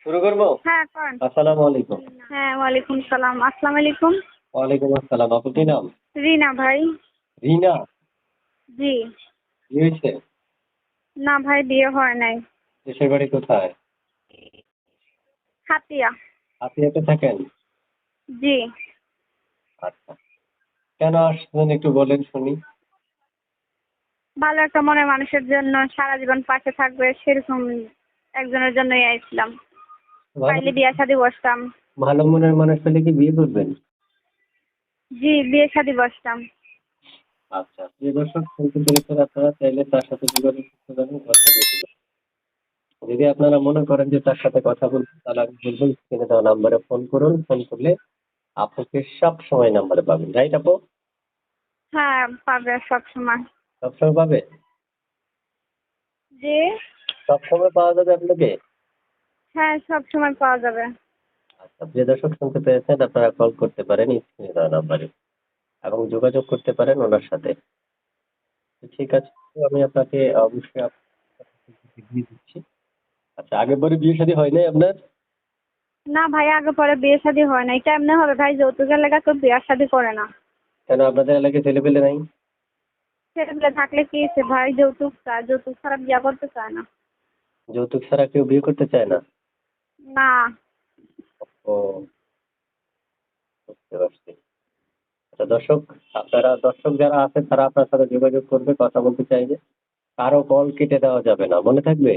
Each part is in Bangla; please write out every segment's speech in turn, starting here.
শুরু করবো। হ্যাঁ করেন। আসসালামু আলাইকুম। হ্যাঁ ওয়ালাইকুম সালাম। আসসালামু আলাইকুম। ওয়ালাইকুম আসসালাম। আপনার কি নাম? রিনা ভাই। রিনা। জি। কি হয়েছে? না ভাই বিয়ে হয় নাই। দেশের বাড়ি কোথায়? হাতিয়া। হাতিয়াতে থাকেন? জি। আচ্ছা। কেন আসছেন একটু বলেন শুনি। ভালো একটা মনের মানুষের জন্য সারা জীবন পাশে থাকবে সেরকম একজনের জন্যই আইছিলাম। ভালো পাইলে বিয়ে শাদী বসতাম। ভালো মনের মানুষ পেলে কি বিয়ে করবেন? জি বিয়ে শাদী বসতাম। আচ্ছা, প্রিয় দর্শক শুনতে পেরেছেন, আপনারা চাইলে তার সাথে যোগাযোগ করতে পারেন, কথা বলতে পারেন। যদি আপনারা মনে করেন যে তার সাথে কথা বলতে, তাহলে আমি বলবো স্ক্রিনে দেওয়া নাম্বারে ফোন করুন। ফোন করলে আপনাকে সব সময় নাম্বারে পাবেন, রাইট আপু? হ্যাঁ পাবে সব সময়। সবসময় পাবে? জি। সবসময় পাওয়া যাবে আপনাকে? হ্যাঁ সব সময় পাওয়া যাবে। আচ্ছা, প্রিয় দর্শক শুনতে পেয়েছেন, আপনারা কল করতে পারেন স্ক্রিনে দেওয়া নাম্বারে এবং যোগাযোগ করতে পারেন ওনার সাথে। তো ঠিক আছে, তো আমি আপনাকে অবশ্যই দিয়ে দিচ্ছি। আচ্ছা, আগের বারে বিয়ে শাদী হয় নাই আপনার? না ভাই আগে পরে বিয়ে শাদী হয় নাই। কেমনে হবে ভাই? যৌতুকের লেগে কেউ বিয়ে শাদী করে না। কেন আপনাদের এলাকায় ছেলে পেলে নাই? ছেলেপেলে থাকলে কি হয়েছে ভাই? যৌতুক চায়, যৌতুক ছাড়া বিয়ে করতে চায় না। যৌতুক ছাড়া কেউ বিয়ে করতে চায় না? না। ও, বুঝতে পারছি। আচ্ছা দর্শক, আপনারা দর্শক যারা আছে তারা আপনার সাথে যোগাযোগ করবে, কথা বলতে চাইবে। কারো কল কেটে দেওয়া যাবে না, মনে থাকবে।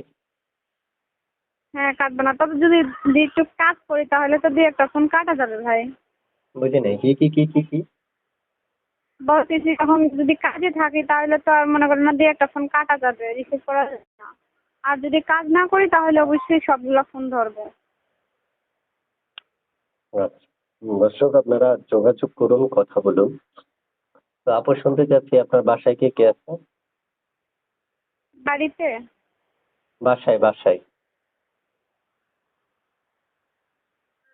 হ্যাঁ কাটবে না, তবে যদি একটু কাজ করি তাহলে তো দুই একটা ফোন কাটা যাবে ভাই। বুঝি নাই, কি কি কি কি কি? বলতেছি এখন যদি কাজে থাকি তাহলে তো আর মনে করেন না দুই একটা ফোন কাটা যাবে, রিসিভ করা যাবে না। আর যদি কাজ না করি তাহলে অবশ্যই সবগুলো ফোন ধরবো। আচ্ছা, দর্শক আপনারা যোগাযোগ করুন, কথা বলুন। তো আপু শুনতে চাচ্ছি, আপনার বাসায় কে কে আছে? বাড়িতে বাসায় বাসায়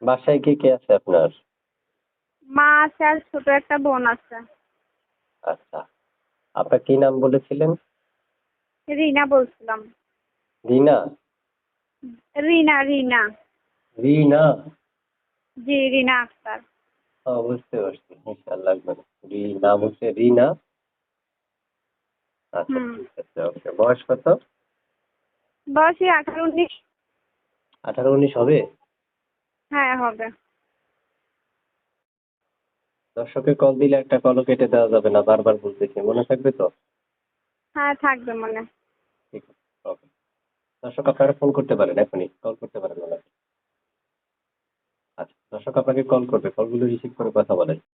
বাসায় কে কে আছে আপনার? মা আছে আর ছোট একটা বোন আছে। আচ্ছা, আপনার কি নাম বলেছিলেন? রিনা বলছিলাম। রিনা? রিনা রিনা। রিনা? জি রিনা আক্তার। বুঝতে পারছি, ইনশাআল্লাহ। নাম হচ্ছে রিনা। আচ্ছা হুম। ঠিক আছে, ওকে। বয়স কত? বয়সই 18-19। 18-19 হবে? হ্যাঁ হবে। দর্শকের কল দিলে একটা কলও কেটে দেওয়া যাবে না, বারবার বলতেছি, মনে থাকবে তো? হ্যাঁ থাকবে মনে। ঠিক আছে, ওকে। দর্শক আপনারা ফোন করতে পারেন, এখনই কল করতে পারেন ওনাকে। আচ্ছা দর্শক আপনাকে কল করবে, কলগুলো রিসিভ করে কথা বলেন।